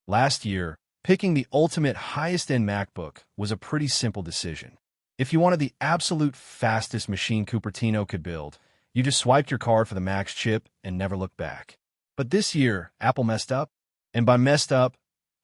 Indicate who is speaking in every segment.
Speaker 1: Last year, picking the ultimate highest-end MacBook was a pretty simple decision. If you wanted the absolute fastest machine Cupertino could build, you just swiped your card for the Max chip and never looked back. But this year, Apple messed up. And by messed up,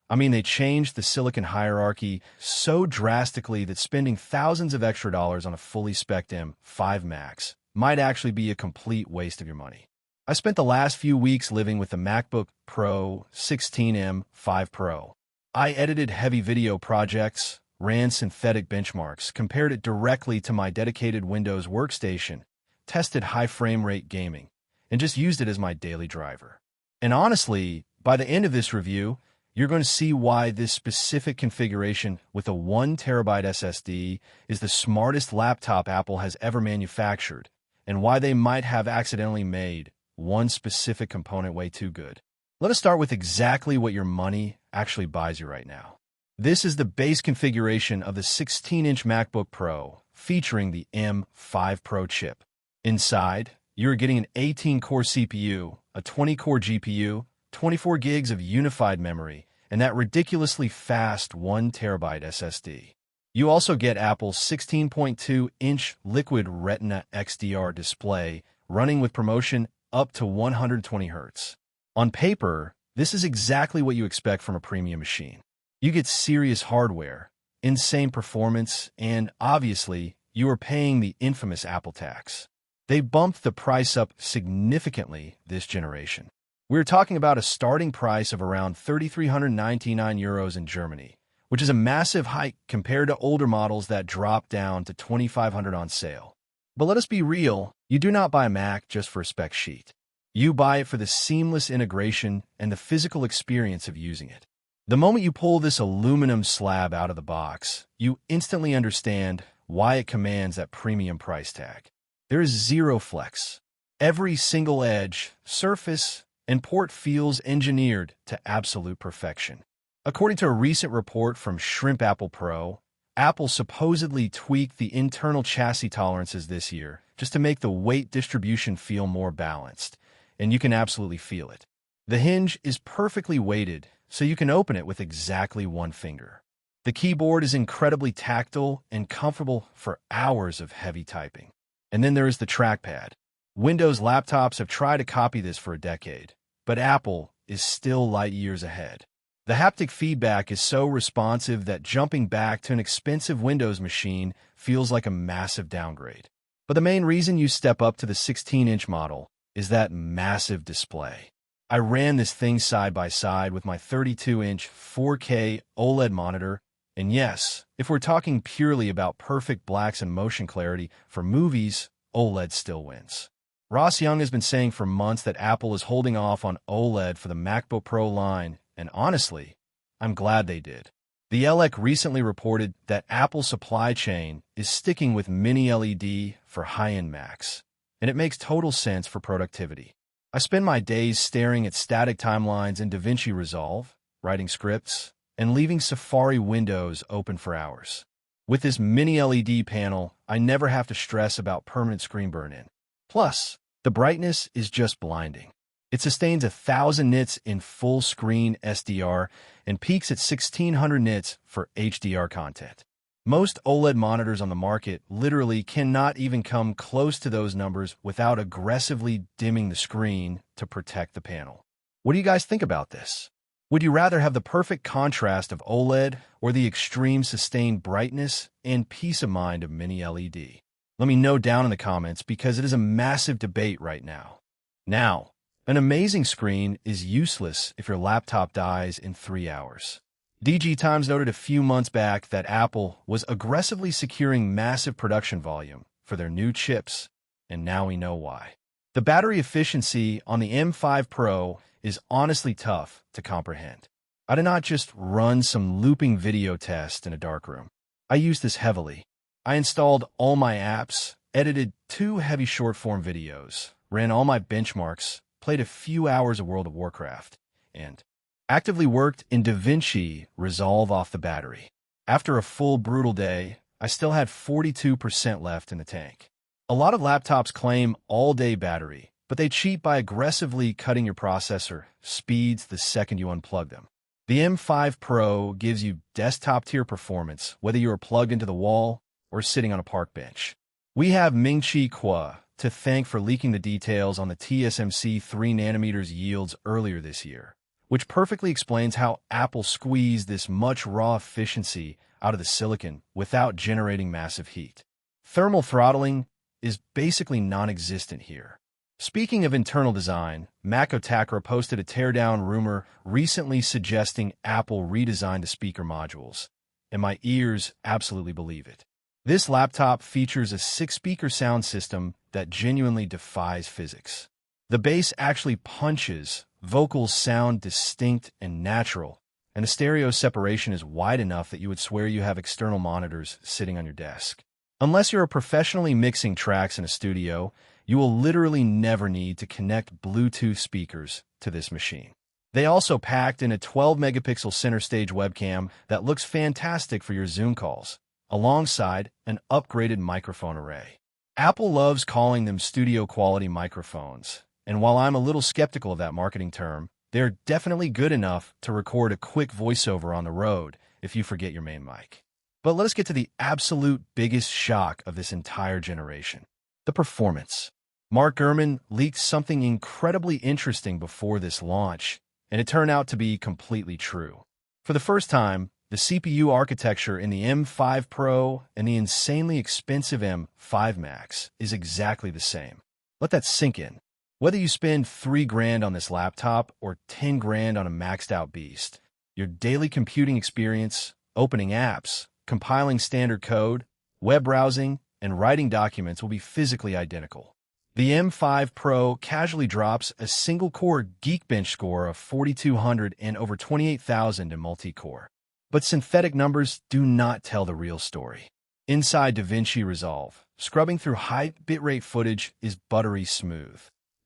Speaker 1: I mean they changed the silicon hierarchy so drastically that spending thousands of extra dollars on a fully spec'd M5 Max might actually be a complete waste of your money. I spent the last few weeks living with the MacBook Pro 16 M5 Pro. I edited heavy video projects, ran synthetic benchmarks, compared it directly to my dedicated Windows workstation, tested high frame rate gaming, and just used it as my daily driver. And honestly, by the end of this review, you're going to see why this specific configuration with a 1TB SSD is the smartest laptop Apple has ever manufactured, and why they might have accidentally made one specific component way too good. Let us start with exactly what your money actually buys you right now. This is the base configuration of the 16-inch MacBook Pro featuring the M5 Pro chip. Inside, you're getting an 18-core CPU, a 20-core GPU, 24 gigs of unified memory, and that ridiculously fast 1TB SSD. You also get Apple's 16.2-inch Liquid Retina XDR display running with promotion up to 120 Hz. On paper, this is exactly what you expect from a premium machine. You get serious hardware, insane performance, and obviously, you are paying the infamous Apple tax. They bumped the price up significantly this generation. We're talking about a starting price of around €3,399 in Germany, which is a massive hike compared to older models that drop down to $2,500 on sale. But let us be real, you do not buy a Mac just for a spec sheet. You buy it for the seamless integration and the physical experience of using it. The moment you pull this aluminum slab out of the box, you instantly understand why it commands that premium price tag. There is zero flex. Every single edge, surface, and port feels engineered to absolute perfection. According to a recent report from Shrimp Apple Pro, Apple supposedly tweaked the internal chassis tolerances this year just to make the weight distribution feel more balanced, and you can absolutely feel it. The hinge is perfectly weighted, so you can open it with exactly one finger. The keyboard is incredibly tactile and comfortable for hours of heavy typing. And then there is the trackpad. Windows laptops have tried to copy this for a decade, but Apple is still light years ahead. The haptic feedback is so responsive that jumping back to an expensive Windows machine feels like a massive downgrade. But the main reason you step up to the 16-inch model is that massive display. I ran this thing side by side with my 32-inch 4K OLED monitor, and yes, if we're talking purely about perfect blacks and motion clarity for movies, OLED still wins. Ross Young has been saying for months that Apple is holding off on OLED for the MacBook Pro line, and honestly, I'm glad they did. The LEC recently reported that Apple's supply chain is sticking with Mini LED for high-end Macs, and it makes total sense for productivity. I spend my days staring at static timelines in DaVinci Resolve, writing scripts, and leaving Safari windows open for hours. With this Mini LED panel, I never have to stress about permanent screen burn-in. Plus, the brightness is just blinding. It sustains 1,000 nits in full-screen SDR and peaks at 1,600 nits for HDR content. Most OLED monitors on the market literally cannot even come close to those numbers without aggressively dimming the screen to protect the panel. What do you guys think about this? Would you rather have the perfect contrast of OLED or the extreme sustained brightness and peace of mind of Mini LED? Let me know down in the comments because it is a massive debate right now. Now, an amazing screen is useless if your laptop dies in 3 hours. DG Times noted a few months back that Apple was aggressively securing massive production volume for their new chips, and now we know why. The battery efficiency on the M5 Pro is honestly tough to comprehend. I did not just run some looping video test in a darkroom. I used this heavily. I installed all my apps, edited 2 heavy short-form videos, ran all my benchmarks, played a few hours of World of Warcraft, and actively worked in DaVinci Resolve off the battery. After a full brutal day, I still had 42% left in the tank. A lot of laptops claim all-day battery, but they cheat by aggressively cutting your processor speeds the second you unplug them. The M5 Pro gives you desktop-tier performance, whether you are plugged into the wall or sitting on a park bench. We have Ming-chi to thank for leaking the details on the TSMC 3nm yields earlier this year, which perfectly explains how Apple squeezed this much raw efficiency out of the silicon without generating massive heat. Thermal throttling is basically non-existent here. Speaking of internal design, Mac posted a teardown rumor recently suggesting Apple redesigned the speaker modules, and my ears absolutely believe it. This laptop features a 6-speaker sound system that genuinely defies physics. The bass actually punches, vocals sound distinct and natural, and the stereo separation is wide enough that you would swear you have external monitors sitting on your desk. Unless you're professionally mixing tracks in a studio, you will literally never need to connect Bluetooth speakers to this machine. They also packed in a 12-megapixel center stage webcam that looks fantastic for your Zoom calls, alongside an upgraded microphone array. Apple loves calling them studio-quality microphones, and while I'm a little skeptical of that marketing term, they're definitely good enough to record a quick voiceover on the road if you forget your main mic. But let us get to the absolute biggest shock of this entire generation: the performance. Mark Gurman leaked something incredibly interesting before this launch, and it turned out to be completely true. For the first time, the CPU architecture in the M5 Pro and the insanely expensive M5 Max is exactly the same. Let that sink in. Whether you spend $3,000 on this laptop or $10,000 on a maxed-out beast, your daily computing experience, opening apps, compiling standard code, web browsing, and writing documents will be physically identical. The M5 Pro casually drops a single-core Geekbench score of 4,200 and over 28,000 in multi-core. But synthetic numbers do not tell the real story. Inside DaVinci Resolve, scrubbing through high bitrate footage is buttery smooth.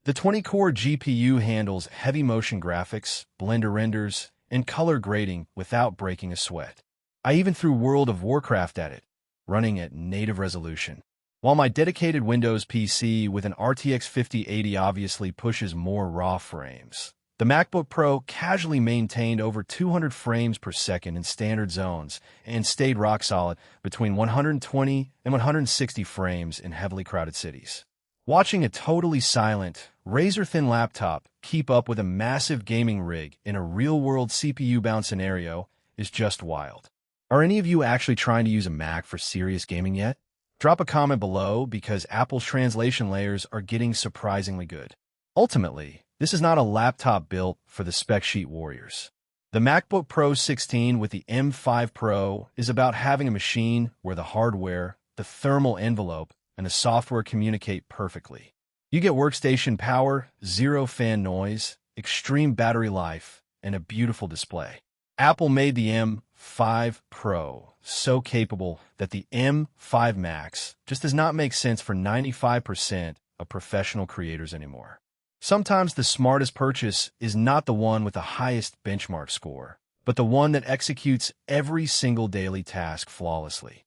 Speaker 1: The 20-core GPU handles heavy motion graphics, Blender renders, and color grading without breaking a sweat. I even threw World of Warcraft at it, running at native resolution. While my dedicated Windows PC with an RTX 5080 obviously pushes more raw frames, the MacBook Pro casually maintained over 200 frames per second in standard zones and stayed rock solid between 120 and 160 frames in heavily crowded cities. Watching a totally silent, razor-thin laptop keep up with a massive gaming rig in a real-world CPU-bound scenario is just wild. Are any of you actually trying to use a Mac for serious gaming yet? Drop a comment below, because Apple's translation layers are getting surprisingly good. Ultimately, this is not a laptop built for the spec sheet warriors. The MacBook Pro 16 with the M5 Pro is about having a machine where the hardware, the thermal envelope, and the software communicate perfectly. You get workstation power, zero fan noise, extreme battery life, and a beautiful display. Apple made the M5 Pro so capable that the M5 Max just does not make sense for 95% of professional creators anymore. Sometimes the smartest purchase is not the one with the highest benchmark score, but the one that executes every single daily task flawlessly.